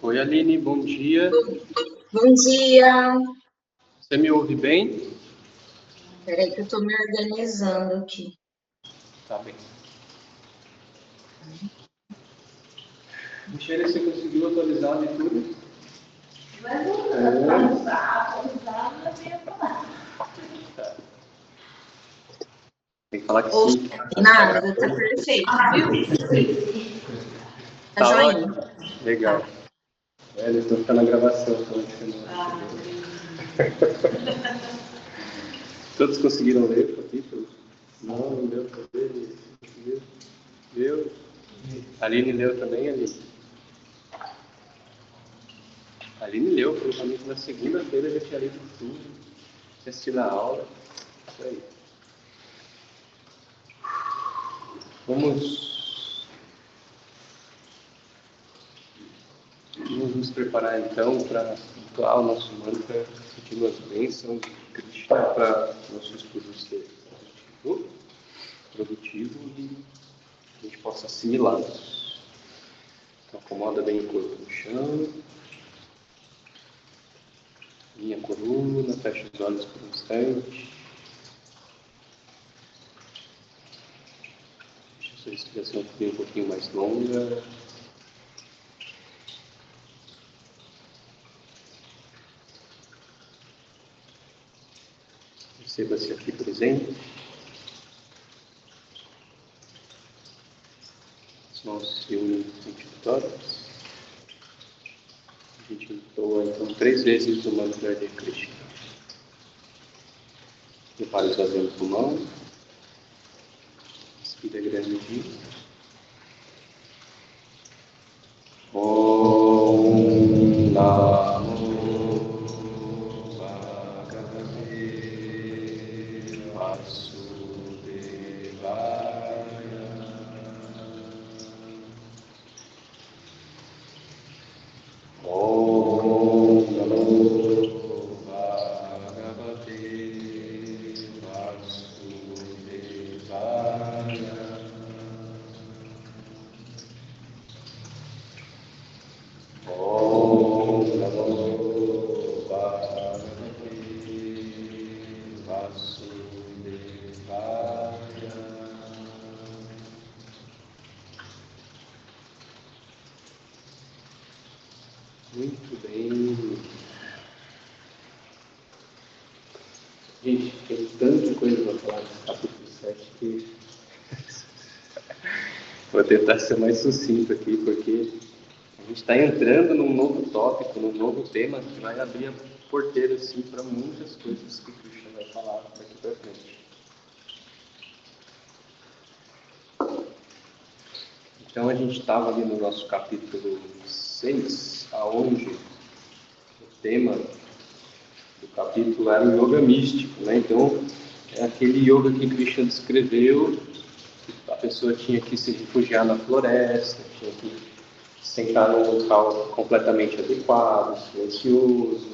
Oi, Aline, bom dia. Bom dia. Você me ouve bem? Peraí que eu tô me organizando aqui. Tá bem. Michele, você conseguiu atualizar de tudo? Tem que falar que sim. Nada, tá perfeito, viu? Tá Tá joinha. ótimo. Legal. Eles estão ficando na gravação. Todos conseguiram ler o capítulo? Não deu pra ver. Deu. A Aline leu também, Aline? A Aline leu, provavelmente na segunda-feira já tinha lido tudo. Tinha assistido a aula. Isso aí. Vamos nos preparar então para entoar o nosso mantra, sentindo as bênçãos de Krishna para nosso estudo ser produtivo e a gente possa assimilá-los. Então, acomoda bem o corpo no chão, linha a coluna, fecha os olhos por um instante, deixa a sua respiração fluir um pouquinho mais longa. Perceba-se aqui presente. As mãos se unem entre todas. A gente entoa então 3 vezes o mantra de Krishna. Prepare os olhos no pulmão. Respira grande. Om Namo Bhagavate Vasudevaya. Om Namo Bhagavate Vasudevaya. Om Namo Bhagavate Vasudevaya. Muito bem. Gente, tem tanta coisa para falar nesse capítulo 7 que vou tentar ser mais sucinto aqui, porque a gente está entrando num novo tópico, num novo tema que vai abrir a porteira assim, para muitas coisas que o Krishna vai falar daqui para frente. Então a gente estava ali no nosso capítulo 6, aonde o tema do capítulo era o yoga místico, né? Então é aquele yoga que Krishna descreveu, que a pessoa tinha que se refugiar na floresta, tinha que sentar num local completamente adequado, silencioso,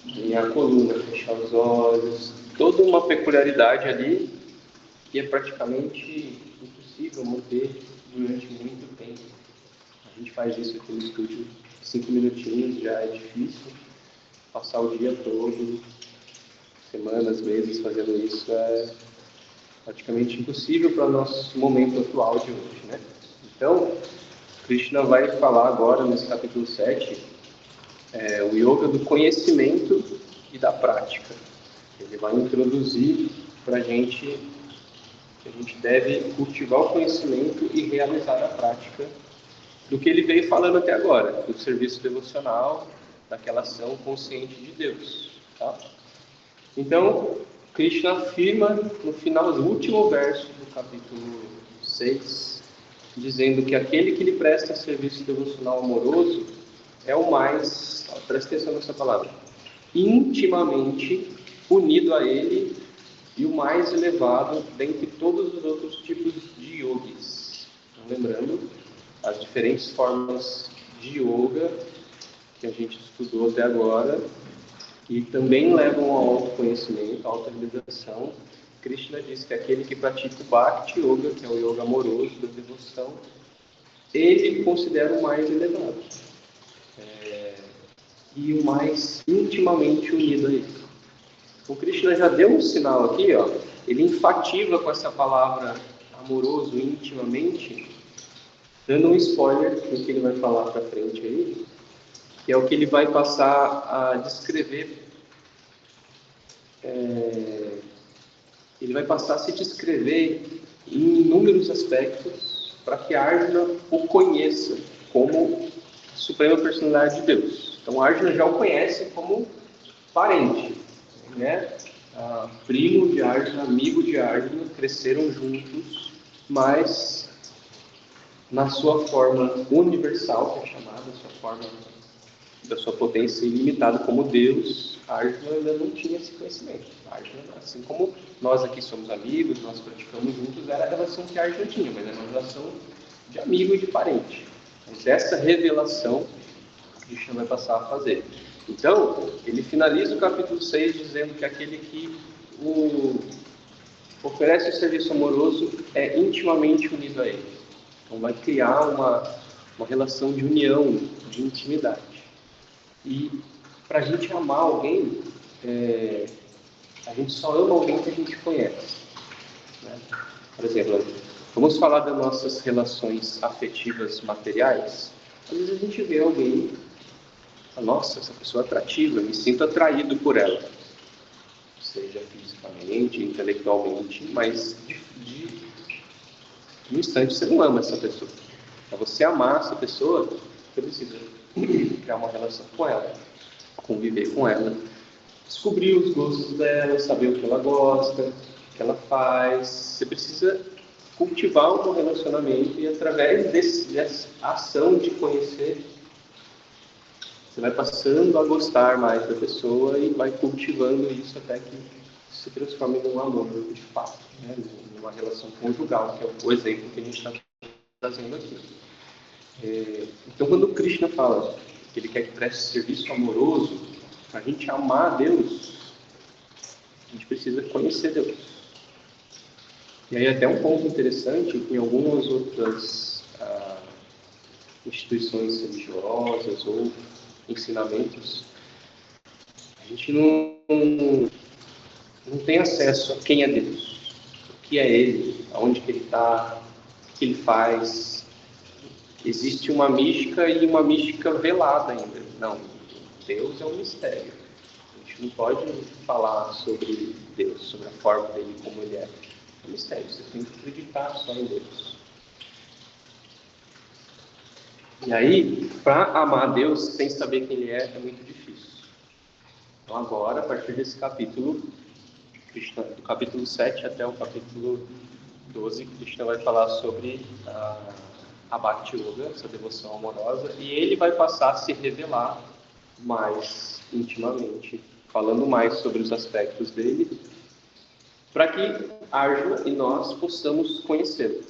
alinhar a coluna, fechar os olhos, toda uma peculiaridade ali que é praticamente impossível manter durante muito tempo. A gente faz isso aqui no estúdio, 5 minutinhos já é difícil, passar o dia todo, semanas, meses fazendo isso é praticamente impossível para o nosso momento atual de hoje, né? Então, Krishna vai falar agora, nesse capítulo 7, o yoga do conhecimento e da prática. Ele vai introduzir para a gente que a gente deve cultivar o conhecimento e realizar a prática do que ele veio falando até agora, do serviço devocional, daquela ação consciente de Deus. Tá? Então, Krishna afirma no final do último verso do capítulo 6, dizendo que aquele que lhe presta serviço devocional amoroso é o mais, presta atenção nessa palavra, intimamente unido a ele e o mais elevado dentre todos os outros tipos de yogis. Então, lembrando, as diferentes formas de yoga que a gente estudou até agora e também levam ao autoconhecimento, à autorrealização. Krishna diz que aquele que pratica o Bhakti Yoga, que é o yoga amoroso da devoção, ele considera o mais elevado e o mais intimamente unido a ele. O Krishna já deu um sinal aqui, ó. Ele enfatiza com essa palavra amoroso, intimamente, dando um spoiler do que ele vai falar para frente aí, que é o que ele vai passar a descrever. Ele vai passar a se descrever em inúmeros aspectos para que Arjuna o conheça como a suprema personalidade de Deus. Então Arjuna já o conhece como parente, né? Primo de Arjuna, amigo de Arjuna, cresceram juntos, mas na sua forma universal, que é chamada, sua forma da sua potência ilimitada como Deus, Arjuna ainda não tinha esse conhecimento. Arjuna, assim como nós aqui somos amigos, nós praticamos juntos, era a relação que Arjuna tinha, mas era uma relação de amigo e de parente. Mas essa revelação Krishna vai passar a fazer. Então, ele finaliza o capítulo 6 dizendo que aquele que oferece o serviço amoroso é intimamente unido a ele. Então, vai criar uma relação de união, de intimidade. E para a gente amar alguém, a gente só ama alguém que a gente conhece. Né? Por exemplo, vamos falar das nossas relações afetivas materiais. Às vezes a gente vê alguém, nossa, essa pessoa é atrativa, eu me sinto atraído por ela. Seja fisicamente, intelectualmente, mas no instante você não ama essa pessoa. Para você amar essa pessoa, você precisa criar uma relação com ela, conviver com ela, descobrir os gostos dela, saber o que ela gosta, o que ela faz. Você precisa cultivar um relacionamento e através dessa ação de conhecer, você vai passando a gostar mais da pessoa e vai cultivando isso até que se transforme num amor de fato, né? Numa relação conjugal, que é o exemplo que a gente está trazendo aqui. Então, quando o Krishna fala que ele quer que preste serviço amoroso, para a gente amar a Deus, a gente precisa conhecer Deus. E aí até um ponto interessante, que em algumas outras instituições religiosas ou ensinamentos, a gente não tem acesso a quem é Deus, o que é Ele, aonde que Ele está, o que Ele faz. Existe uma mística e uma mística velada ainda. Não, Deus é um mistério. A gente não pode falar sobre Deus, sobre a forma dele, como Ele é. É um mistério, você tem que acreditar só em Deus. E aí, para amar a Deus sem saber quem Ele é muito difícil. Então agora, a partir desse capítulo, do capítulo 7 até o capítulo 12, Krishna vai falar sobre a Bhakti Yoga, essa devoção amorosa, e ele vai passar a se revelar mais intimamente, falando mais sobre os aspectos dele, para que Arjuna e nós possamos conhecê-lo.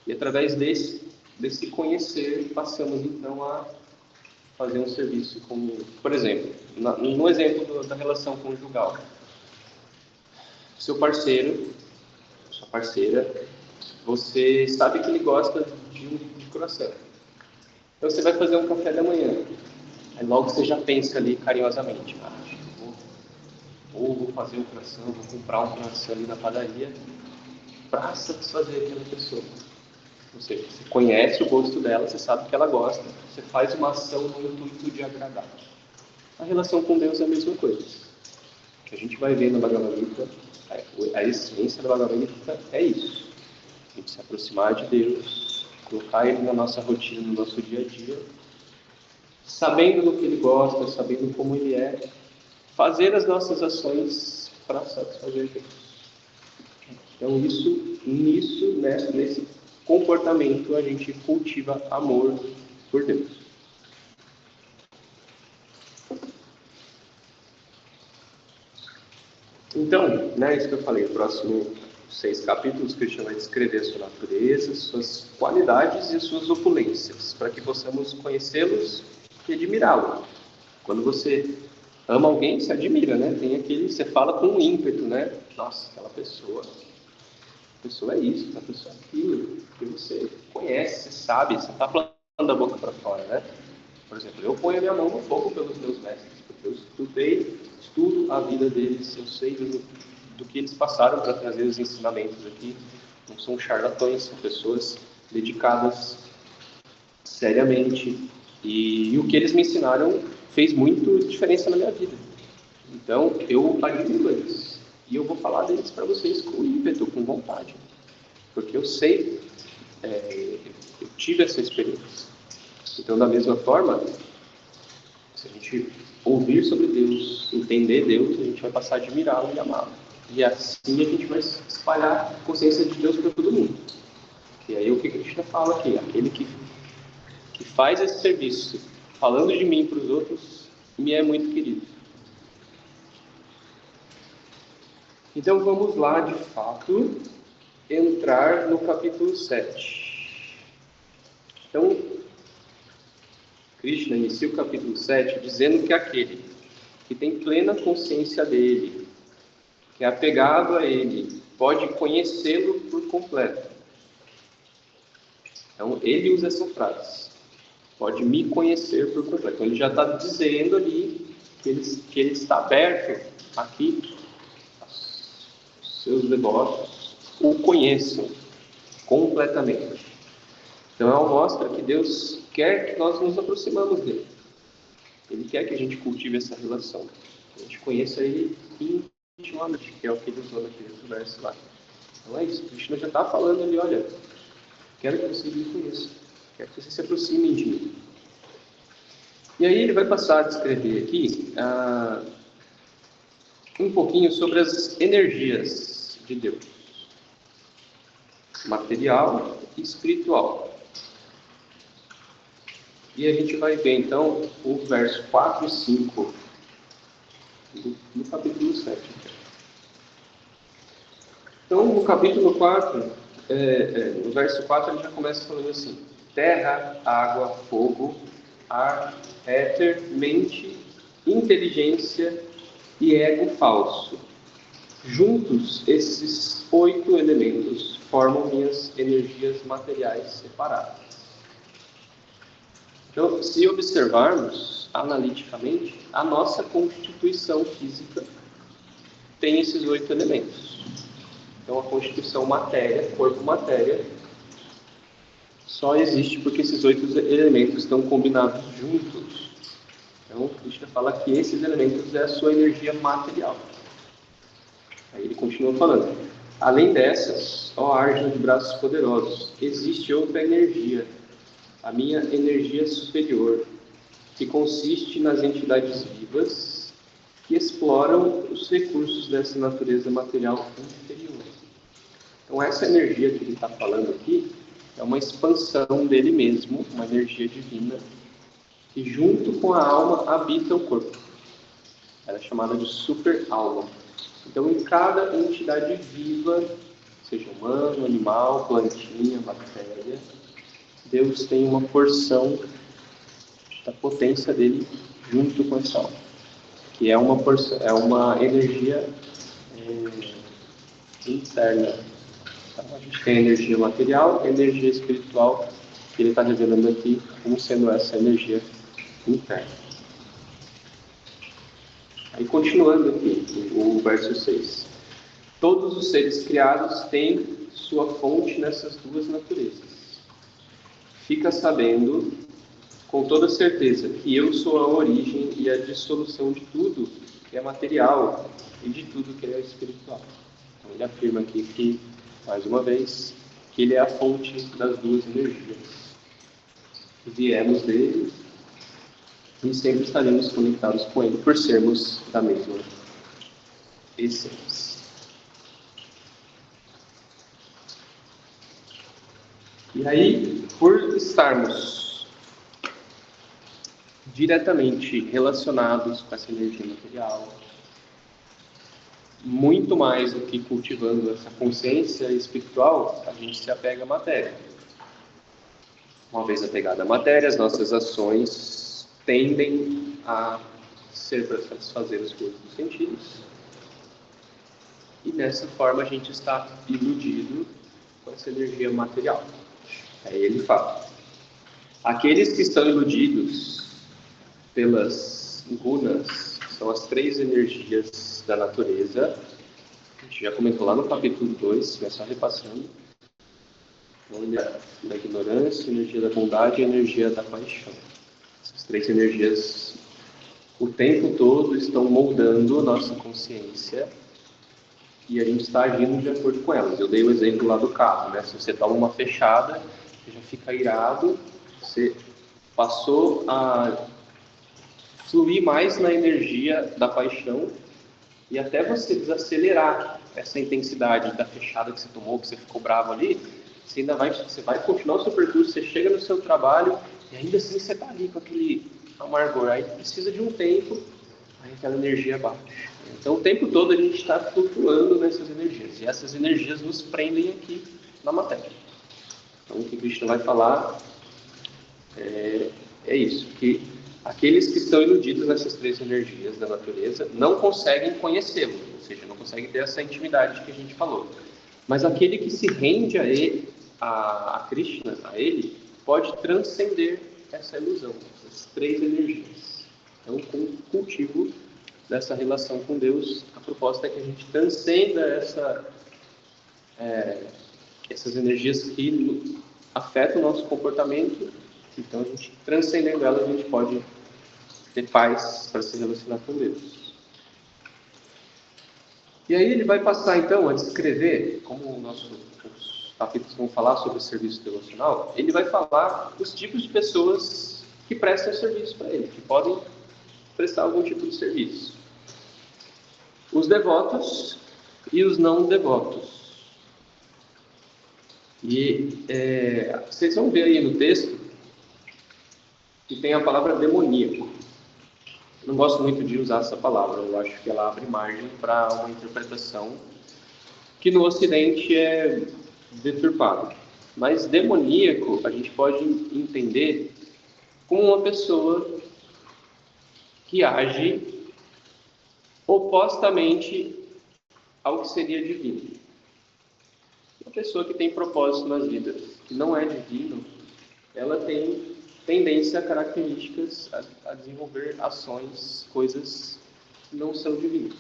E através desse conhecer, passamos então a fazer um serviço como, por exemplo, no exemplo da relação conjugal. Seu parceiro, sua parceira, você sabe que ele gosta de croissant. Então você vai fazer um café da manhã. Aí logo você já pensa ali carinhosamente, acho que vou fazer um croissant, vou comprar um croissant ali na padaria para satisfazer aquela pessoa. Ou seja, você conhece o gosto dela, você sabe que ela gosta, você faz uma ação no intuito de agradar. A relação com Deus é a mesma coisa. O que a gente vai ver no Bhagavad Gita, a essência do Bhagavad Gita é isso. A gente se aproximar de Deus, colocar Ele na nossa rotina, no nosso dia a dia, sabendo do que Ele gosta, sabendo como Ele é, fazer as nossas ações para satisfazer Deus. Então, nesse comportamento, a gente cultiva amor por Deus. Então, isso que eu falei, o próximo 6 capítulos, Krishna vai descrever a sua natureza, suas qualidades e suas opulências, para que possamos conhecê-los e admirá-lo. Quando você ama alguém, você admira, né? Tem você fala com um ímpeto, né? Nossa, aquela pessoa A pessoa é isso, a pessoa é aquilo. Porque você conhece, você sabe, você está falando da boca para fora, né? Por exemplo, eu ponho a minha mão no fogo pelos meus mestres, porque eu estudo a vida deles, eu sei do que eles passaram para trazer os ensinamentos aqui. Não são charlatões, são pessoas dedicadas seriamente. E o que eles me ensinaram fez muito diferença na minha vida. Então, eu admiro eles. E eu vou falar deles para vocês com ímpeto, com vontade. Porque eu sei, eu tive essa experiência. Então, da mesma forma, se a gente ouvir sobre Deus, entender Deus, a gente vai passar a admirá-lo e amá-lo. E assim a gente vai espalhar a consciência de Deus para todo mundo. E aí o que a Krishna fala aqui? Aquele que faz esse serviço, falando de mim para os outros, me é muito querido. Então vamos lá, de fato, entrar no capítulo 7. Então, Krishna inicia o capítulo 7 dizendo que aquele que tem plena consciência dele, que é apegado a ele, pode conhecê-lo por completo. Então, ele usa essa frase, pode me conhecer por completo. Então, ele já está dizendo ali que ele está aberto aqui, os seus devotos o conheçam completamente. Então, ela mostra que Deus quer que nós nos aproximamos dele. Ele quer que a gente cultive essa relação, que a gente conheça ele intimamente, que é o que ele usou naquele outro verso lá. Então é isso, Krishna já está falando ali, olha, quero que vocês me conheçam, quero que vocês se aproximem de mim. E aí ele vai passar a descrever aqui um pouquinho sobre as energias de Deus, material e espiritual. E a gente vai ver então o verso 4 e 5 do capítulo 7. Então, no capítulo 4, no verso 4, ele já começa falando assim: terra, água, fogo, ar, éter, mente, inteligência e ego falso. Juntos, esses 8 elementos formam minhas energias materiais separadas. Então, se observarmos analiticamente, a nossa constituição física tem esses 8 elementos. Então, a constituição matéria, corpo-matéria, só existe porque esses 8 elementos estão combinados juntos. Então, Krishna fala que esses elementos é a sua energia material. Aí ele continua falando: além dessas, ó Arjuna de braços poderosos, existe outra energia, a minha energia superior, que consiste nas entidades vivas que exploram os recursos dessa natureza material inferior. Então, essa energia que ele está falando aqui é uma expansão dele mesmo, uma energia divina, que junto com a alma habita o corpo. Ela é chamada de super-alma. Então, em cada entidade viva, seja humano, animal, plantinha, bactéria, Deus tem uma porção da potência dele junto com essa alma, que é uma energia interna. Então, a gente tem a energia material e a energia espiritual, que ele está revelando aqui como sendo essa energia interna. Aí, continuando aqui, o verso 6. Todos os seres criados têm sua fonte nessas duas naturezas. Fica sabendo, com toda certeza, que eu sou a origem e a dissolução de tudo que é material e de tudo que é espiritual. Então, ele afirma aqui que, mais uma vez, que ele é a fonte das duas energias. Viemos dele e sempre estaremos conectados com ele por sermos da mesma essência. E aí, por estarmos diretamente relacionados com essa energia material, muito mais do que cultivando essa consciência espiritual, a gente se apega à matéria. Uma vez apegada à matéria, as nossas ações tendem a ser para satisfazer os coisas dos sentidos. e dessa forma a gente está iludido com essa energia material. Aí ele fala: aqueles que estão iludidos pelas gunas, que são as 3 energias da natureza, a gente já comentou lá no capítulo 2, mas só repassando: a energia da ignorância, a energia da bondade e a energia da paixão. Essas 3 energias, o tempo todo, estão moldando a nossa consciência e a gente está agindo de acordo com elas. Eu dei o exemplo lá do carro, né? Se você toma uma fechada, você já fica irado, você passou a fluir mais na energia da paixão, e até você desacelerar essa intensidade da fechada que você tomou, que você ficou bravo ali, você vai continuar o seu percurso, você chega no seu trabalho e ainda assim você está ali com aquele amargor. Aí precisa de um tempo, aí aquela energia baixa. Então o tempo todo a gente está flutuando nessas energias, e essas energias nos prendem aqui na matéria. Então o que Krishna vai falar é isso, que aqueles que estão iludidos nessas 3 energias da natureza não conseguem conhecê-lo, ou seja, não conseguem ter essa intimidade que a gente falou. Mas aquele que se rende a ele, a Krishna, a ele, pode transcender essa ilusão, essas 3 energias. Então, com o cultivo dessa relação com Deus, a proposta é que a gente transcenda essas energias que afetam o nosso comportamento. Então, a gente transcendendo elas, a gente pode ter paz para se relacionar com Deus. E aí ele vai passar, então, a descrever, como os capítulos vão falar sobre o serviço devocional, ele vai falar os tipos de pessoas que prestam serviço para ele, que podem prestar algum tipo de serviço. Os devotos e os não devotos. E vocês vão ver aí no texto que tem a palavra demoníaco. Eu não gosto muito de usar essa palavra, eu acho que ela abre margem para uma interpretação que no Ocidente é deturpada. Mas demoníaco a gente pode entender como uma pessoa que age opostamente ao que seria divino. Uma pessoa que tem propósito nas vidas, que não é divino, ela tem tendência, características a desenvolver ações, coisas que não são divinas.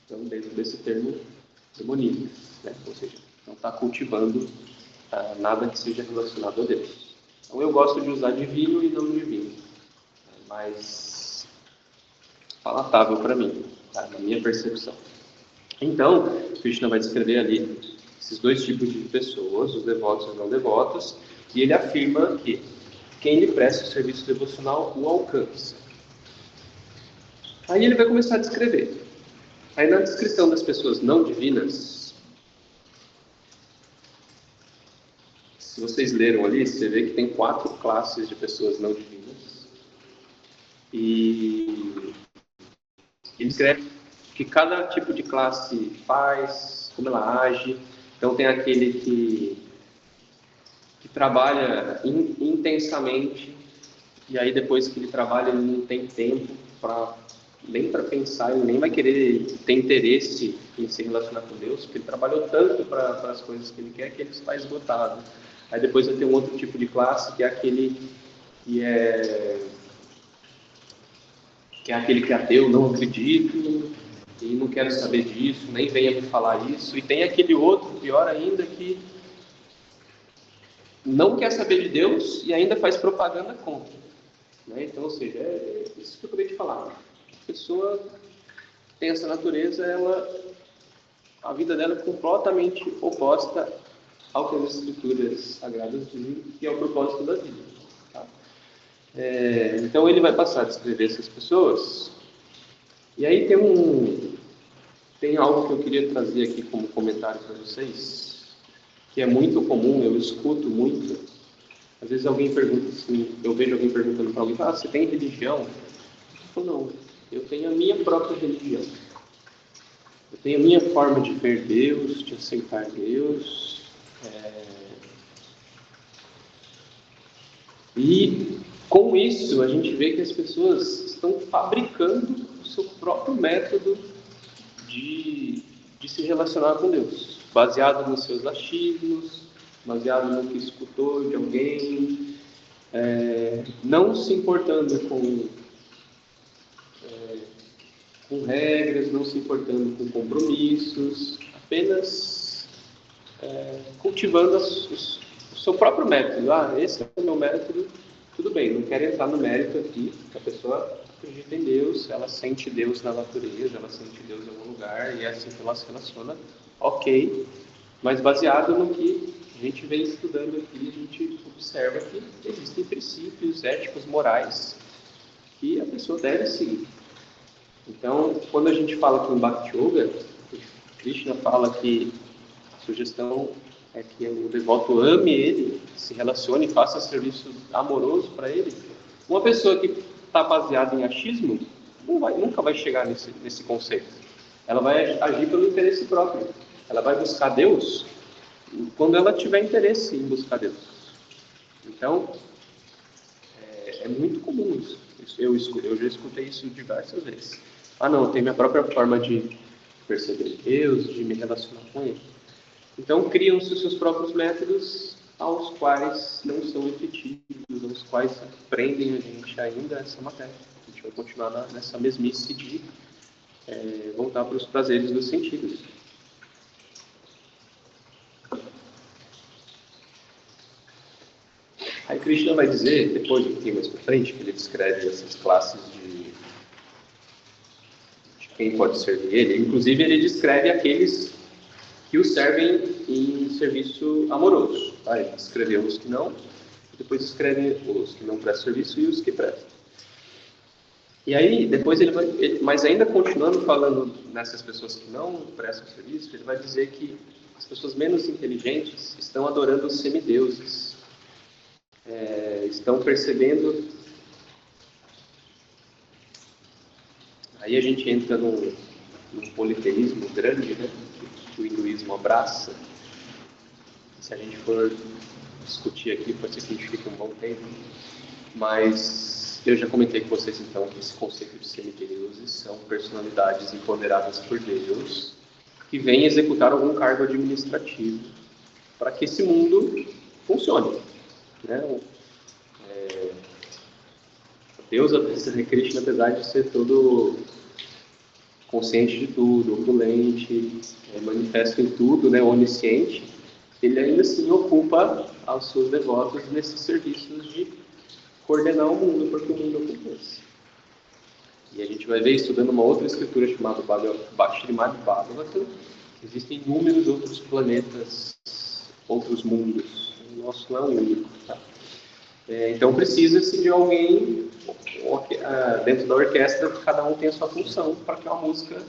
Então, dentro desse termo, demoníacas, né? Ou seja, não está cultivando nada que seja relacionado a Deus. Então, eu gosto de usar divino e não divino, é mais palatável para mim, tá? Na minha percepção. Então, Krishna vai descrever ali esses 2 tipos de pessoas, os devotos e os não devotos, e ele afirma que quem lhe presta o serviço devocional o alcança. Aí ele vai começar a descrever. Aí na descrição das pessoas não divinas, se vocês leram ali, você vê que tem 4 classes de pessoas não divinas. E ele descreve que cada tipo de classe faz, como ela age. Então tem aquele que trabalha intensamente, e aí depois que ele trabalha ele não tem tempo nem para pensar, ele nem vai querer ter interesse em se relacionar com Deus, porque ele trabalhou tanto para as coisas que ele quer que ele está esgotado. Aí depois vai ter um outro tipo de classe, que é aquele que é aquele que é ateu, não acredito, e não quero saber disso, nem venha me falar isso. E tem aquele outro, pior ainda, que não quer saber de Deus e ainda faz propaganda contra. Né? Então, ou seja, é isso que eu acabei de falar. A pessoa tem essa natureza, a vida dela é completamente oposta ao que as escrituras sagradas dizem, que é o propósito da vida. Tá? Então ele vai passar a descrever essas pessoas, e aí tem algo que eu queria trazer aqui como comentário para vocês, que é muito comum, eu escuto muito. Às vezes alguém pergunta assim, eu vejo alguém perguntando para alguém: você tem religião? Eu falo: não, eu tenho a minha própria religião. Eu tenho a minha forma de ver Deus, de aceitar Deus. E com isso a gente vê que as pessoas estão fabricando o seu próprio método de de se relacionar com Deus, baseado nos seus achismos, baseado no que escutou de alguém, não se importando com regras, não se importando com compromissos, apenas cultivando o seu próprio método. Esse é o meu método, tudo bem, não quero entrar no mérito aqui, porque a pessoa acredita em Deus, ela sente Deus na natureza, ela sente Deus em algum lugar, e é assim que ela se relaciona, ok, mas baseado no que a gente vem estudando aqui, a gente observa que existem princípios éticos, morais, que a pessoa deve seguir. Então, quando a gente fala com o Bhakti Yoga, Krishna fala que a sugestão é que o devoto ame ele, se relacione, faça serviço amoroso para ele. Uma pessoa que está baseada em achismo nunca vai chegar nesse conceito. Ela vai agir pelo interesse próprio. Ela vai buscar Deus quando ela tiver interesse em buscar Deus. Então, é muito comum isso. Eu já escutei isso diversas vezes. Não, eu tenho minha própria forma de perceber Deus, de me relacionar com Ele. Então, criam-se os seus próprios métodos, aos quais não são efetivos, aos quais prendem a gente ainda essa matéria. A gente vai continuar nessa mesmice de voltar para os prazeres dos sentidos. Aí Krishna vai dizer, depois, um pouquinho mais para frente, que ele descreve essas classes de quem pode servir ele. Inclusive, ele descreve aqueles que o servem em serviço amoroso. Tá? Ele descreveu os que não, depois descreve os que não prestam serviço e os que prestam. E aí, depois ele vai... Mas ainda continuando falando nessas pessoas que não prestam serviço, ele vai dizer que as pessoas menos inteligentes estão adorando os semideuses. Estão percebendo... Aí a gente entra num politeísmo grande, né? Que o hinduísmo abraça. Se a gente for discutir aqui, pode ser que a gente fique um bom tempo. Mas eu já comentei com vocês, então, que esse conceito de semideuses são personalidades empoderadas por Deus que vêm executar algum cargo administrativo para que esse mundo funcione. Né? Deus, Krishna, apesar de ser todo consciente de tudo, opulente, manifesto em tudo, né, onisciente, ele ainda assim ocupa aos seus devotos nesses serviços de coordenar o mundo para que o mundo aconteça. E a gente vai ver, estudando uma outra escritura chamada Srimad Bhagavatam, que existem inúmeros outros planetas, outros mundos. O nosso não é o único. Tá? Então precisa-se de alguém dentro da orquestra, cada um tem a sua função para que uma música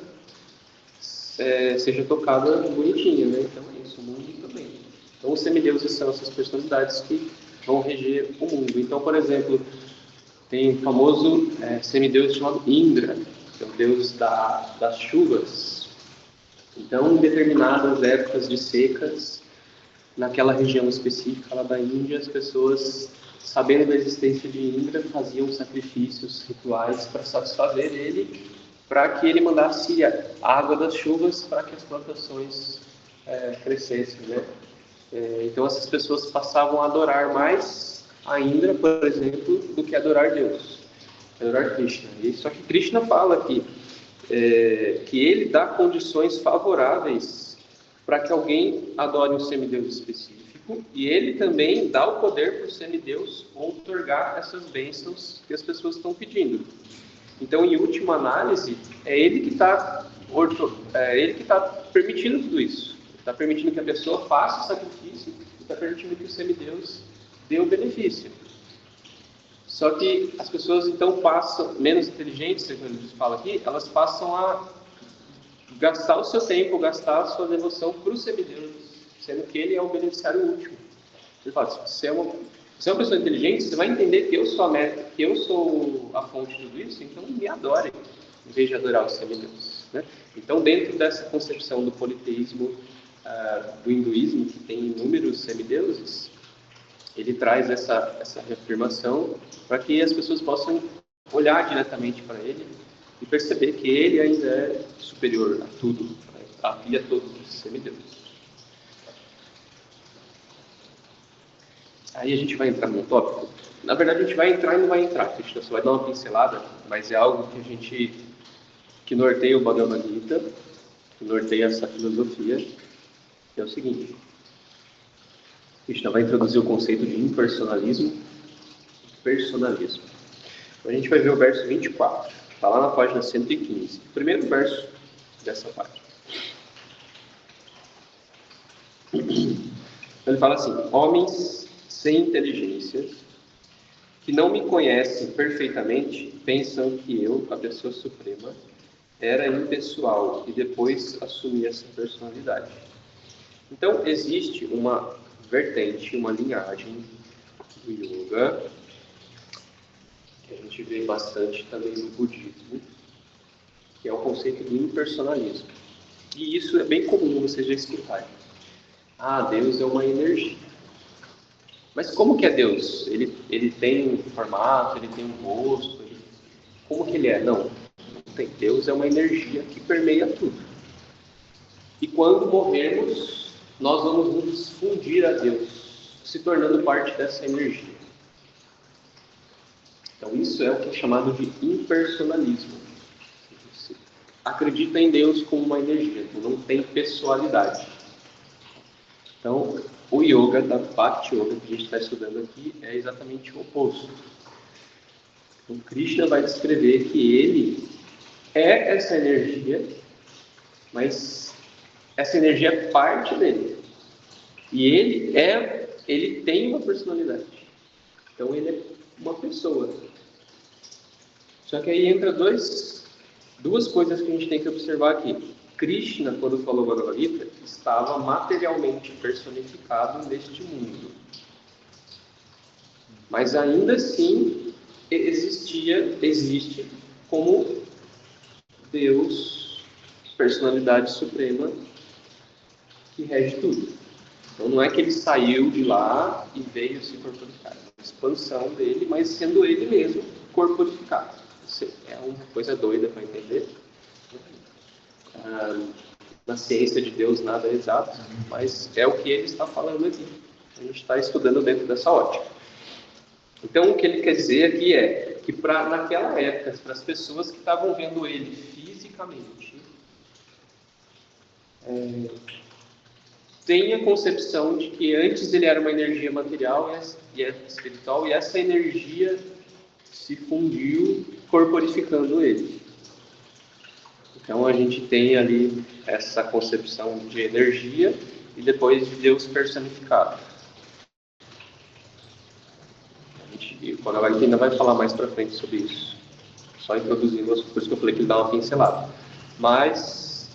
seja tocada bonitinha, né? Então é isso, o mundo também. Então os semideuses são essas personalidades que vão reger o mundo. Então, por exemplo, tem um famoso semideus chamado Indra, que é o deus das chuvas. Então, em determinadas épocas de secas, naquela região específica lá da Índia, as pessoas, sabendo da existência de Indra, faziam sacrifícios rituais para satisfazer ele, para que ele mandasse a água das chuvas para que as plantações crescessem, né? Então essas pessoas passavam a adorar mais a Indra, por exemplo, do que adorar Deus, adorar Krishna. Só que Krishna fala que ele dá condições favoráveis para que alguém adore um semideus específico, e ele também dá o poder para o semideus outorgar essas bênçãos que as pessoas estão pedindo. Então, em última análise, é ele que está permitindo tudo isso. Está permitindo que a pessoa faça o sacrifício e está permitindo que o semideus dê o benefício. Só que as pessoas, então, passam, menos inteligentes, como a gente fala aqui, elas passam a gastar o seu tempo, gastar a sua devoção para o semideus, sendo que ele é o beneficiário último. Você fala, se é uma pessoa inteligente, você vai entender que eu sou a meta, que eu sou a fonte de tudo isso, então me adore, em vez de adorar os semideus. Né? Então, dentro dessa concepção do politeísmo, do hinduísmo, que tem inúmeros semideuses, ele traz essa reafirmação para que as pessoas possam olhar diretamente para ele e perceber que ele ainda é superior a tudo. havia todos os semideuses. Aí a gente vai entrar no tópico. Na verdade, a gente vai entrar e não vai entrar. A gente só vai dar uma pincelada, mas é algo que norteia o Bhagavad Gita, que norteia essa filosofia, que é o seguinte. Krishna vai introduzir o conceito de impersonalismo e personalismo. Então a gente vai ver o verso 24, está lá na página 115, o primeiro verso dessa página. Ele fala assim: homens sem inteligência, que não me conhecem perfeitamente, pensam que eu, a pessoa suprema, era impessoal e depois assumi essa personalidade. Então, existe uma vertente, uma linhagem do yoga, que a gente vê bastante também no budismo, que é o conceito de impersonalismo. E isso é bem comum vocês já escutarem. Ah, Deus é uma energia. Mas como que é Deus? Ele tem um formato, ele tem um rosto, como que ele é? Não tem. Deus é uma energia que permeia tudo. E quando morrermos, nós vamos nos fundir a Deus, se tornando parte dessa energia. Então isso é o que é chamado de impersonalismo. Você acredita em Deus como uma energia, não tem pessoalidade. Então, o yoga da Bhakti Yoga que a gente está estudando aqui é exatamente o oposto. Então, Krishna vai descrever que ele é essa energia, mas essa energia é parte dele. E ele tem uma personalidade. Então, ele é uma pessoa. Só que aí entra duas coisas que a gente tem que observar aqui. Krishna, quando falou Bhagavad Gita, estava materialmente personificado neste mundo. Mas ainda assim existe como Deus, personalidade suprema, que rege tudo. Então não é que ele saiu de lá e veio se corporificar. É uma expansão dele, mas sendo ele mesmo corporificado. Isso é uma coisa doida para entender. Na ciência de Deus nada é exato, mas é o que ele está falando aqui. A gente está estudando dentro dessa ótica. Então, o que ele quer dizer aqui é que naquela época, para as pessoas que estavam vendo ele fisicamente, tem a concepção de que antes ele era uma energia material e espiritual, e essa energia se fundiu, corporificando ele. Então, a gente tem ali essa concepção de energia e depois de Deus personificado. O Bhagavad Gita ainda vai falar mais para frente sobre isso. Só introduzindo as coisas que eu falei que ele dá uma pincelada. Mas,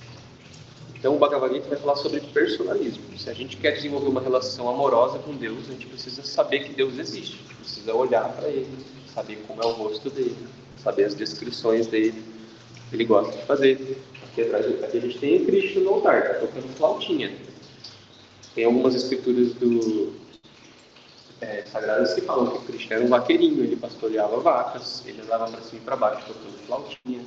então o Bhagavad Gita vai falar sobre personalismo. Se a gente quer desenvolver uma relação amorosa com Deus, a gente precisa saber que Deus existe. A gente precisa olhar para Ele, saber como é o rosto dele, saber as descrições dele, o que ele gosta de fazer. Aqui a gente tem o Krishna no altar, está tocando flautinha. Tem algumas escrituras sagradas que falam que o Krishna era um vaqueirinho, ele pastoreava vacas, ele andava para cima e para baixo tocando flautinha,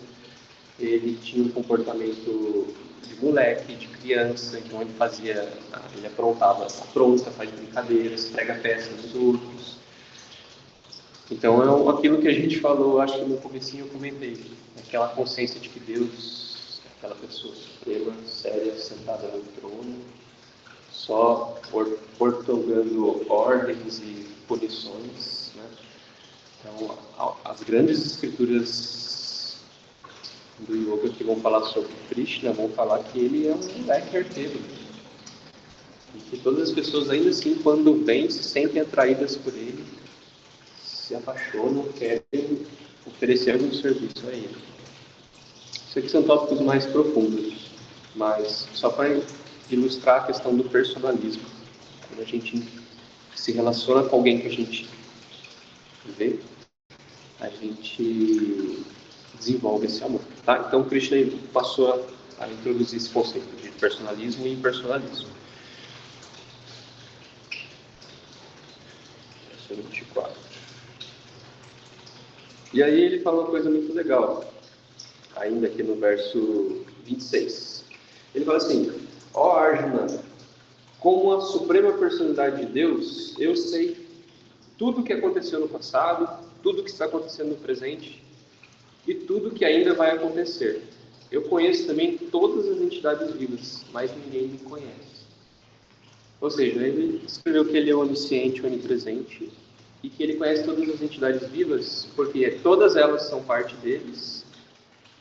ele tinha um comportamento de moleque, de criança, então ele apronta, faz brincadeiras, prega peça dos outros. Então é aquilo que a gente falou, acho que no comecinho eu comentei, aquela consciência de que Deus é aquela pessoa suprema, séria, sentada no trono, só ortogando ordens e punições, né? Então, as grandes escrituras do yoga que vão falar sobre Krishna vão falar que ele é um moleque arteiro. E que todas as pessoas, ainda assim, quando vêm, se sentem atraídas por ele, se apaixonam, querem oferecer algum serviço a ele. Isso aqui são tópicos mais profundos, mas só para ilustrar a questão do personalismo. Quando a gente se relaciona com alguém que a gente vê, a gente desenvolve esse amor. Tá? Então, Krishna passou a introduzir esse conceito de personalismo e impersonalismo. Verso 24. E aí ele fala uma coisa muito legal, ainda aqui no verso 26. Ele fala assim: ó Arjuna, como a suprema personalidade de Deus, eu sei tudo o que aconteceu no passado, tudo o que está acontecendo no presente e tudo o que ainda vai acontecer. Eu conheço também todas as entidades vivas, mas ninguém me conhece. Ou seja, ele escreveu que ele é onisciente, onipresente, e que ele conhece todas as entidades vivas, porque todas elas são parte deles,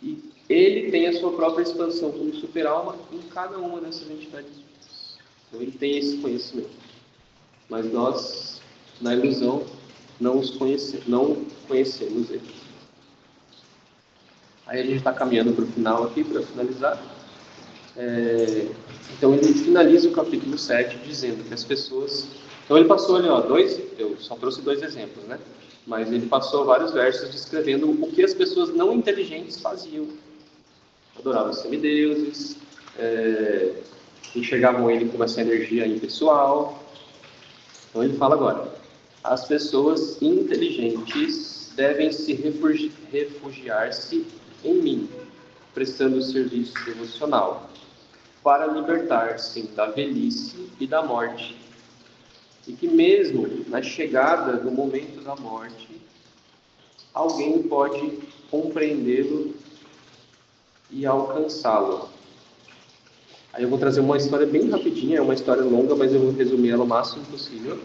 e ele tem a sua própria expansão como super-alma em cada uma dessas entidades vivas. Então ele tem esse conhecimento. Mas nós, na ilusão, não conhecemos ele. Aí a gente está caminhando para o final aqui, para finalizar. Então ele finaliza o capítulo 7 dizendo que as pessoas... Então ele passou ali, eu só trouxe 2 exemplos, né? Mas ele passou vários versos descrevendo o que as pessoas não inteligentes faziam. Adoravam semideuses, enxergavam ele como essa energia impessoal. Então ele fala agora: as pessoas inteligentes devem se refugiar-se em mim, prestando serviço devocional, para libertar-se da velhice e da morte, e que mesmo na chegada do momento da morte, alguém pode compreendê-lo e alcançá-lo. Aí eu vou trazer uma história bem rapidinha, é uma história longa, mas eu vou resumir ela o máximo possível.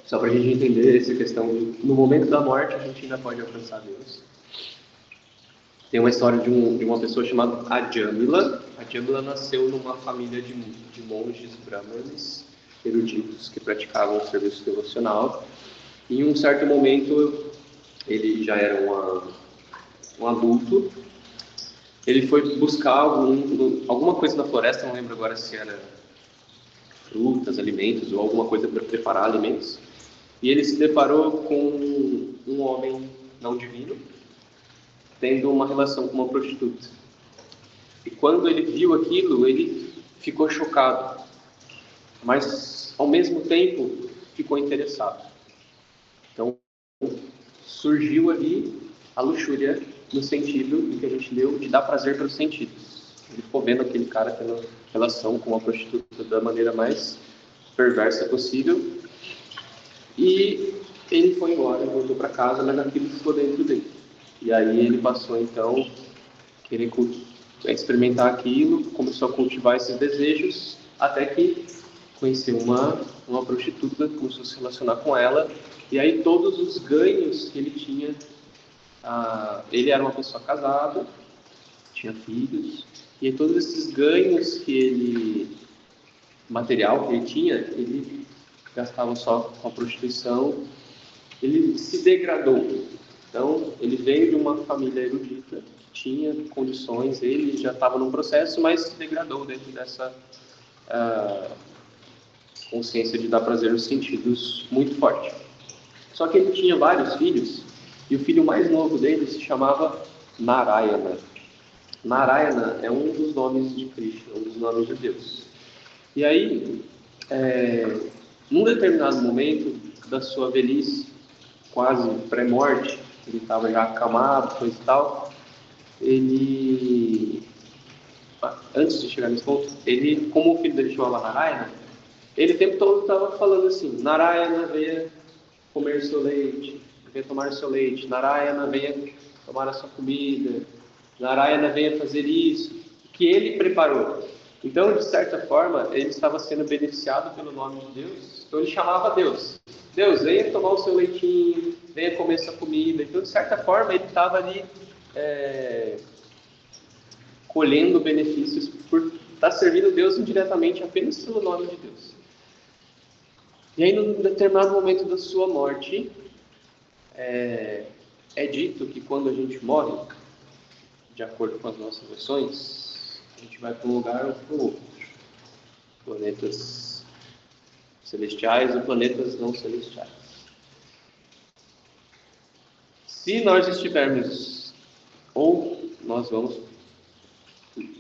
Só para a gente entender essa questão de, no momento da morte, a gente ainda pode alcançar Deus. Tem uma história de uma pessoa chamada Ajamila. Ajamila nasceu numa família de monges brahmanes, eruditos, que praticavam o serviço devocional. E em um certo momento, ele já era um adulto. Ele foi buscar alguma coisa na floresta, não lembro agora se era frutas, alimentos ou alguma coisa para preparar alimentos. E ele se deparou com um homem não divino, tendo uma relação com uma prostituta. E quando ele viu aquilo, ele ficou chocado, mas ao mesmo tempo ficou interessado. Então surgiu ali a luxúria, no sentido do que a gente leu, de dar prazer pelos sentidos. Ele ficou vendo aquele cara tendo relação com uma prostituta da maneira mais perversa possível, e ele foi embora, voltou para casa, mas aquilo ficou dentro dele. E aí ele passou então a querer experimentar aquilo, começou a cultivar esses desejos, até que conheceu uma prostituta, começou a se relacionar com ela, e aí todos os ganhos que ele tinha, ele era uma pessoa casada, tinha filhos, e aí todos esses ganhos material que ele tinha, ele gastava só com a prostituição. Ele se degradou. Então, ele veio de uma família erudita, que tinha condições, ele já estava num processo, mas se degradou dentro dessa consciência de dar prazer nos sentidos muito forte. Só que ele tinha vários filhos, e o filho mais novo dele se chamava Narayana. Narayana é um dos nomes de Krishna, um dos nomes de Deus. E aí, num determinado momento da sua velhice, quase pré-morte, ele estava já acamado, coisa e tal, antes de chegar nesse ponto, como o filho dele chamava Narayana, ele o tempo todo estava falando assim: Narayana, venha comer seu leite, venha tomar seu leite, Narayana, venha tomar a sua comida, Narayana, venha fazer isso, que ele preparou. Então, de certa forma, ele estava sendo beneficiado pelo nome de Deus, então ele chamava Deus. Deus, venha tomar o seu leitinho, venha comer sua comida. Então, de certa forma, ele estava ali colhendo benefícios por estar servindo Deus indiretamente apenas pelo nome de Deus. E aí, num determinado momento da sua morte, é dito que quando a gente morre, de acordo com as nossas versões, a gente vai para um lugar ou para o outro. Planetas celestiais ou planetas não celestiais. Se nós estivermos, ou nós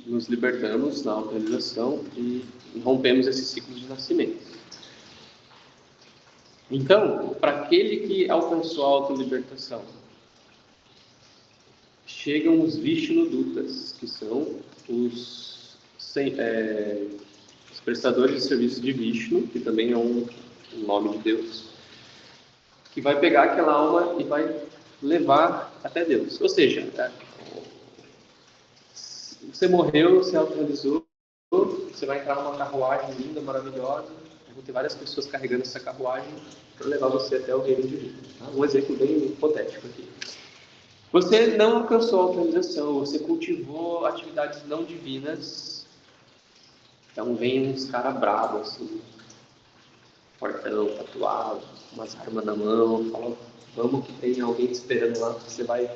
nos libertamos na autorização e rompemos esse ciclo de nascimento. Então, para aquele que alcançou a autolibertação, chegam os Vishnudutas, que são os prestadores de serviço de Vishnu, que também é um nome de Deus, que vai pegar aquela alma e vai levar até Deus. Ou seja, você morreu, você auto-realizou, você vai entrar numa carruagem linda, maravilhosa, vão ter várias pessoas carregando essa carruagem para levar você até o reino divino. Um exemplo bem hipotético aqui. Você não alcançou a auto-realização, você cultivou atividades não divinas, então vem uns caras bravos, assim, portão, tatuado, umas armas na mão, fala, vamos que tem alguém esperando lá, que você vai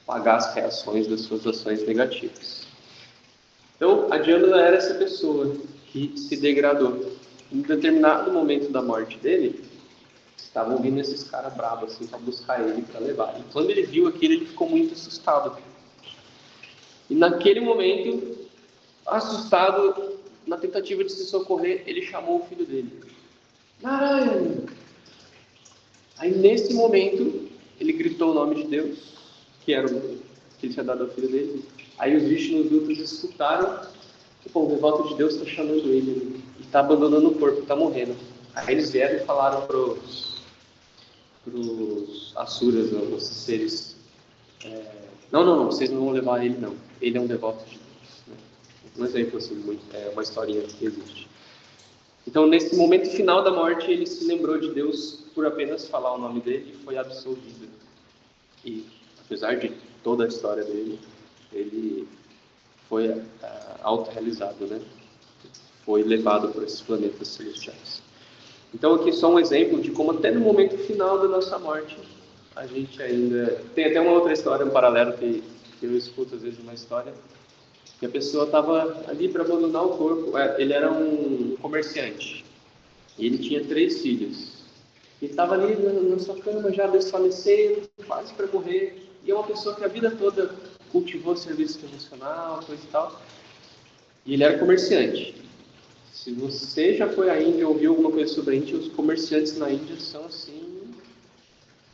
pagar as reações das suas ações negativas. Então, a Diana era essa pessoa que se degradou. Em determinado momento da morte dele, estavam vindo esses caras bravos assim, para buscar ele, para levar. E quando ele viu aquilo, ele ficou muito assustado. E naquele momento, assustado, na tentativa de se socorrer, ele chamou o filho dele. Narayana! Aí nesse momento, ele gritou o nome de Deus, que era o que ele tinha dado ao filho dele. Aí os Vishnudutas escutaram, o devoto de Deus está chamando ele, está abandonando o corpo, está morrendo. Aí eles vieram e falaram para os asuras, os seres, não, vocês não vão levar ele não, ele é um devoto de Deus. Né? Um exemplo assim, uma historinha que existe. Então, nesse momento final da morte, ele se lembrou de Deus por apenas falar o nome dele e foi absolvido. E, apesar de toda a história dele, ele foi autorrealizado, né? Foi levado por esses planetas celestiais. Então, aqui só um exemplo de como até no momento final da nossa morte, a gente ainda... Tem até uma outra história, um paralelo que eu escuto às vezes uma história, que a pessoa estava ali para abandonar o corpo. Ele era um comerciante e ele tinha 3 filhos. Ele estava ali na sua cama já desfalecendo, quase para morrer. E é uma pessoa que a vida toda cultivou serviço emocional, coisa e tal. E ele era comerciante. Se você já foi à Índia ou ouviu alguma coisa sobre a Índia, os comerciantes na Índia são assim: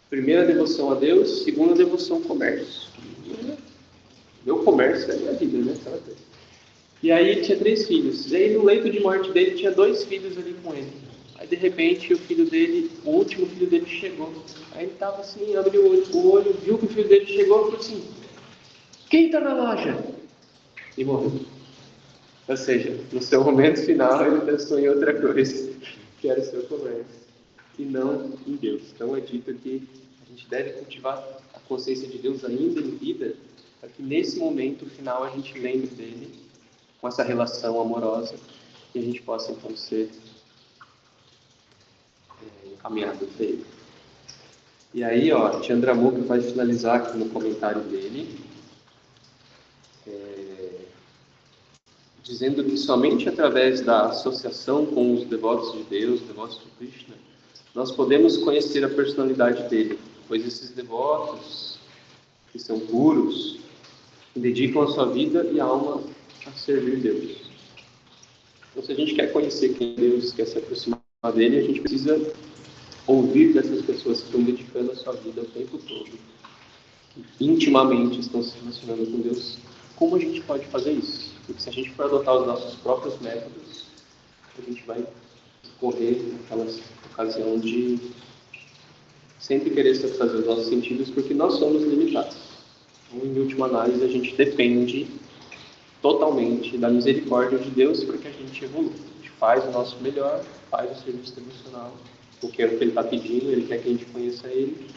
primeira devoção a Deus, segunda devoção ao comércio. Meu comércio é a minha vida, né? E aí ele tinha 3 filhos. E aí no leito de morte dele tinha 2 filhos ali com ele. Aí de repente o último filho dele chegou. Aí ele estava assim, abriu o olho, viu que o filho dele chegou e falou assim: quem está na loja? E morreu. Ou seja, no seu momento final ele pensou em outra coisa, que era o seu comércio, e não em Deus. Então é dito que a gente deve cultivar a consciência de Deus ainda em vida, para que nesse momento final a gente lembre dele com essa relação amorosa e a gente possa então ser encaminhado para ele. E aí, Chandramukha vai finalizar aqui no comentário dele, dizendo que somente através da associação com os devotos de Deus, devotos de Krishna, nós podemos conhecer a personalidade dele, pois esses devotos, que são puros, dedicam a sua vida e alma a servir Deus. Então, se a gente quer conhecer quem é Deus, quer se aproximar dele, a gente precisa ouvir dessas pessoas que estão dedicando a sua vida o tempo todo, que intimamente estão se relacionando com Deus. Como a gente pode fazer isso? Porque se a gente for adotar os nossos próprios métodos, a gente vai correr naquela ocasião de sempre querer satisfazer os nossos sentidos, porque nós somos limitados. Então, em última análise, a gente depende totalmente da misericórdia de Deus para que a gente evolua. A gente faz o nosso melhor, faz o serviço devocional, porque é o que ele está pedindo, ele quer que a gente conheça ele,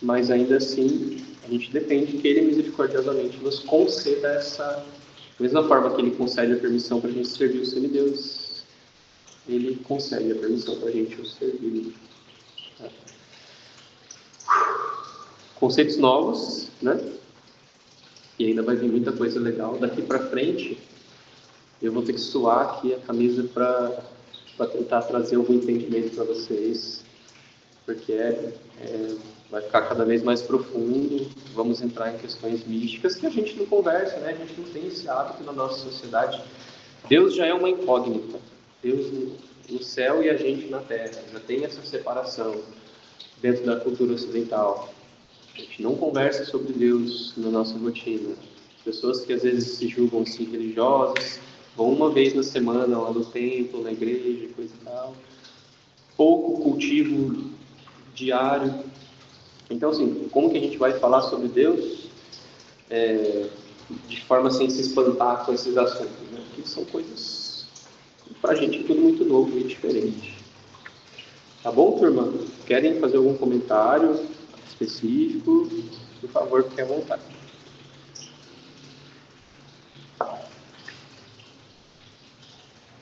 mas ainda assim a gente depende que ele misericordiosamente nos conceda essa, da mesma forma que ele concede a permissão para a gente servir os semideuses, ele concede a permissão para a gente o servir. Conceitos novos, né? E ainda vai vir muita coisa legal. Daqui para frente, eu vou ter que suar aqui a camisa para tentar trazer algum entendimento para vocês, porque vai ficar cada vez mais profundo. Vamos entrar em questões místicas que a gente não conversa, né? A gente não tem esse hábito na nossa sociedade. Deus já é uma incógnita. Deus no céu e a gente na terra. Já tem essa separação dentro da cultura ocidental. A gente não conversa sobre Deus na nossa rotina. Pessoas que às vezes se julgam assim religiosas, vão uma vez na semana lá no templo, na igreja, coisa e tal. Pouco cultivo diário. Então, assim, como que a gente vai falar sobre Deus de forma sem se espantar com esses assuntos, né? Porque são coisas, pra gente, é tudo muito novo e diferente. Tá bom, turma? Querem fazer algum comentário específico? Por favor, fiquem à vontade.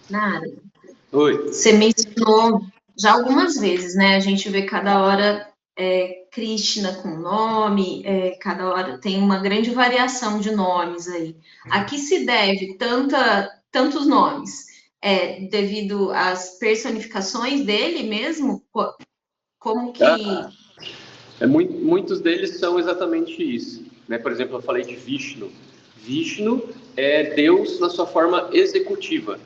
Nara, Oi. você mencionou já algumas vezes, né? A gente vê cada hora Krishna com nome, cada hora tem uma grande variação de nomes aí. A que se deve tantos nomes? Devido às personificações dele mesmo? Como que... Muitos deles são exatamente isso, né? Por exemplo, eu falei de Vishnu. Vishnu é Deus na sua forma executiva.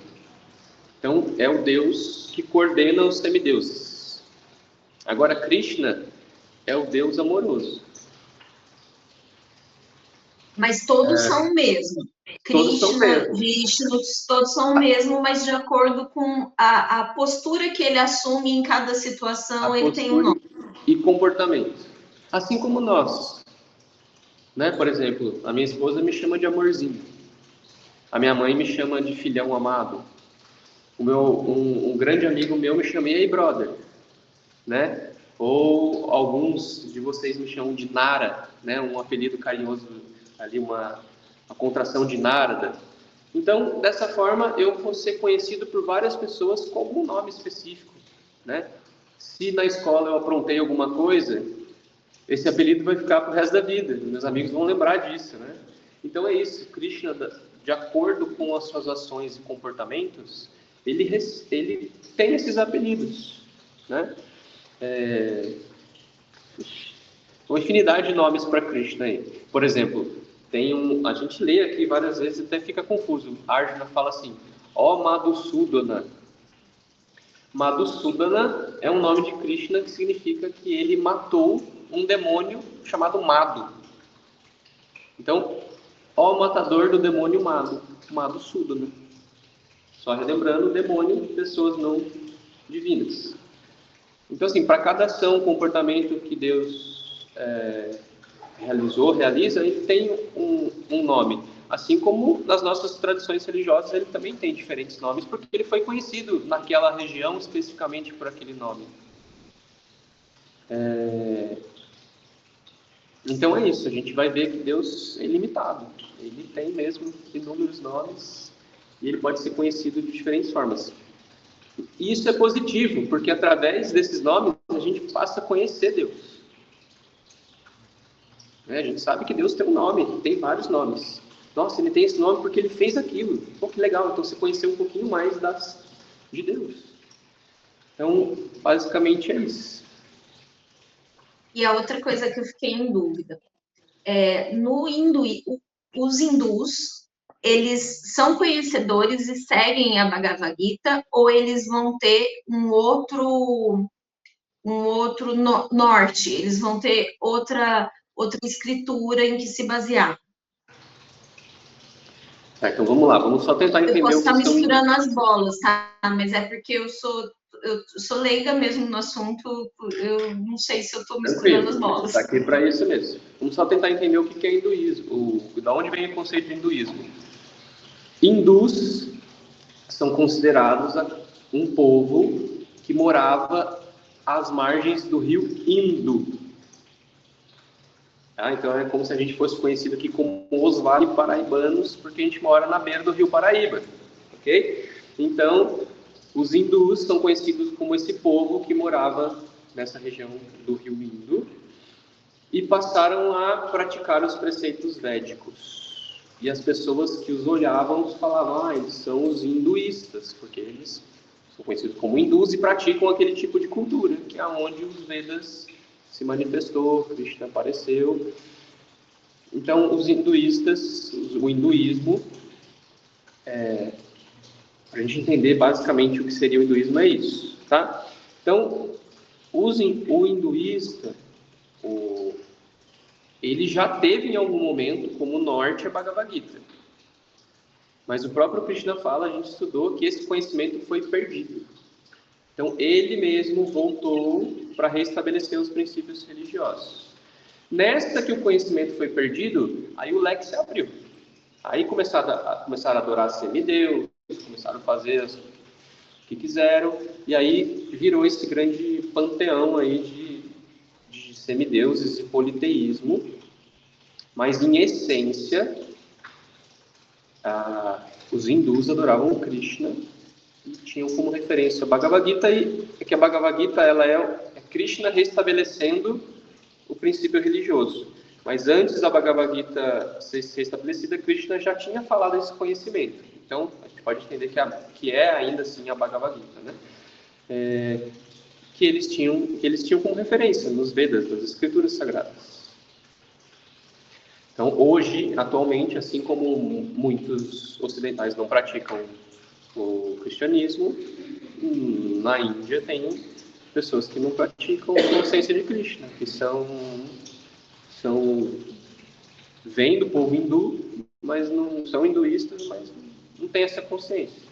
Então, é o Deus que coordena os semideuses. Agora, Krishna é o Deus amoroso. Mas todos são o mesmo. Todos são Krishna, mesmo. Vishnu, todos são o mesmo, mas de acordo com a postura que ele assume em cada situação, A ele tem um postura nome. e comportamento. Assim como nós, né? Por exemplo, a minha esposa me chama de amorzinho. A minha mãe me chama de filhão amado. Um grande amigo meu me chama Ei Brother, né? Ou alguns de vocês me chamam de Nara, né? Um apelido carinhoso ali, uma contração de Narada. Então, dessa forma, eu vou ser conhecido por várias pessoas com algum nome específico, né? Se na escola eu aprontei alguma coisa, esse apelido vai ficar para o resto da vida. Meus amigos vão lembrar disso, né? Então é isso. Krishna, de acordo com as suas ações e comportamentos, ele tem esses apelidos, né? Uma infinidade de nomes para Krishna aí. Por exemplo, a gente lê aqui várias vezes e até fica confuso. Arjuna fala assim: ó Madhusudana. Madhusudana é um nome de Krishna que significa que ele matou um demônio chamado Madhu. Então, ó matador do demônio Madhu, Madhusudana. Só relembrando, demônio, pessoas não divinas. Então, assim, para cada ação, comportamento que Deus realiza, ele tem um nome. Assim como nas nossas tradições religiosas, ele também tem diferentes nomes, porque ele foi conhecido naquela região especificamente por aquele nome. Então é isso, a gente vai ver que Deus é ilimitado. Ele tem mesmo inúmeros nomes e ele pode ser conhecido de diferentes formas. E isso é positivo, porque através desses nomes a gente passa a conhecer Deus. A gente sabe que Deus tem um nome, tem vários nomes. Nossa, ele tem esse nome porque ele fez aquilo. Pô, que legal, então você conheceu um pouquinho mais de Deus. Então, basicamente é isso. E a outra coisa que eu fiquei em dúvida, os hindus, eles são conhecedores e seguem a Bhagavad Gita, ou eles vão ter um outro norte, eles vão ter outra escritura em que se basear? Tá, então vamos lá, vamos só tentar Eu entender posso o que estar são hindus. misturando as bolas, tá? Mas é porque eu sou leiga mesmo no assunto, eu não sei se eu estou misturando as Tranquilo, a gente bolas. está aqui para isso mesmo. Vamos só tentar entender o que é hinduísmo, da onde vem o conceito de hinduísmo. Hindus são considerados um povo que morava às margens do rio Indo. Tá? Então é como se a gente fosse conhecido aqui como os Vale Paraibanos, porque a gente mora na beira do rio Paraíba. Ok? Então, os hindus são conhecidos como esse povo que morava nessa região do rio Indo e passaram a praticar os preceitos védicos. E as pessoas que os olhavam falavam, eles são os hinduístas, porque eles são conhecidos como hindus e praticam aquele tipo de cultura, que é onde os Vedas se manifestou, Krishna apareceu. Então, os hinduístas, o hinduísmo, para a gente entender basicamente o que seria o hinduísmo é isso, tá? Então, o hinduísta, ele já teve em algum momento como norte a Bhagavad Gita. Mas o próprio Krishna fala, a gente estudou, que esse conhecimento foi perdido. Então, ele mesmo voltou para restabelecer os princípios religiosos. Nesta que o conhecimento foi perdido, aí o leque se abriu. Aí começaram a adorar semideus, começaram a fazer o que quiseram, e aí virou esse grande panteão aí de semideuses e politeísmo. Mas, em essência, os hindus adoravam o Krishna e tinham como referência a Bhagavad Gita, e é que a Bhagavad Gita ela é Krishna restabelecendo o princípio religioso. Mas antes da Bhagavad Gita ser estabelecida, Krishna já tinha falado esse conhecimento. Então, a gente pode entender que é ainda assim a Bhagavad Gita, né? Que eles tinham como referência nos Vedas, nas escrituras sagradas. Então, hoje, atualmente, assim como muitos ocidentais não praticam o cristianismo, na Índia tem pessoas que não praticam a consciência de Krishna, que vêm do povo hindu, mas não são hinduístas, mas não têm essa consciência.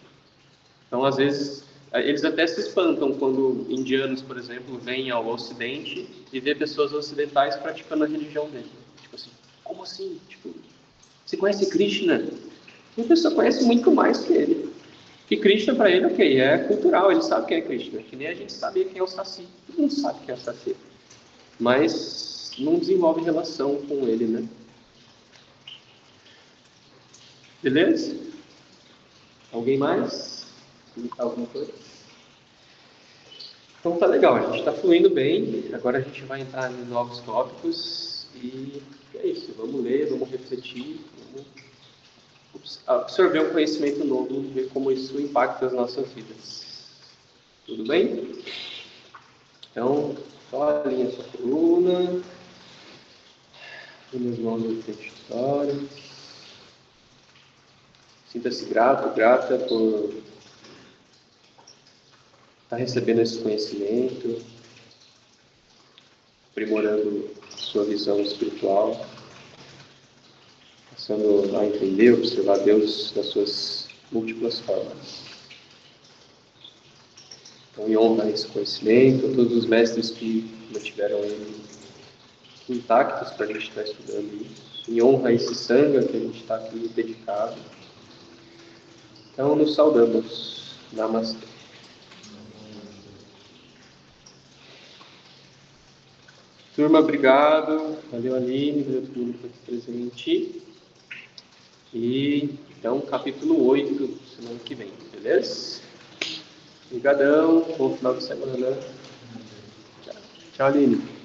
Então, às vezes, eles até se espantam quando indianos, por exemplo, vêm ao Ocidente e vê pessoas ocidentais praticando a religião dele. Tipo assim, como assim? Tipo, você conhece Krishna? E a pessoa conhece muito mais que ele. Que Krishna, para ele, ok, é cultural, ele sabe quem é Krishna. Que nem a gente sabia quem é o Saci. Todo mundo sabe quem é o Saci. Mas não desenvolve relação com ele, né? Beleza? Alguém mais? Alguma coisa? Então tá legal, a gente está fluindo bem. Agora a gente vai entrar em novos tópicos. E é isso, vamos ler, vamos refletir, vamos absorver um conhecimento novo e ver como isso impacta as nossas vidas. Tudo bem? Então, só alinha sua coluna, une as mãos no frente de história. Sinta-se grato, grata por estar recebendo esse conhecimento, aprimorando sua visão espiritual, passando a entender, observar Deus nas suas múltiplas formas. Então, em honra a esse conhecimento, a todos os mestres que mantiveram ele intactos para a gente estar estudando isso, em honra a esse Sangha que a gente está aqui dedicado. Então, nos saudamos. Namastê. Turma, obrigado. Valeu, Aline, valeu todo mundo por estar presente. E, então, capítulo 8, semana que vem, beleza? Obrigadão, bom final de semana. Tchau, Aline.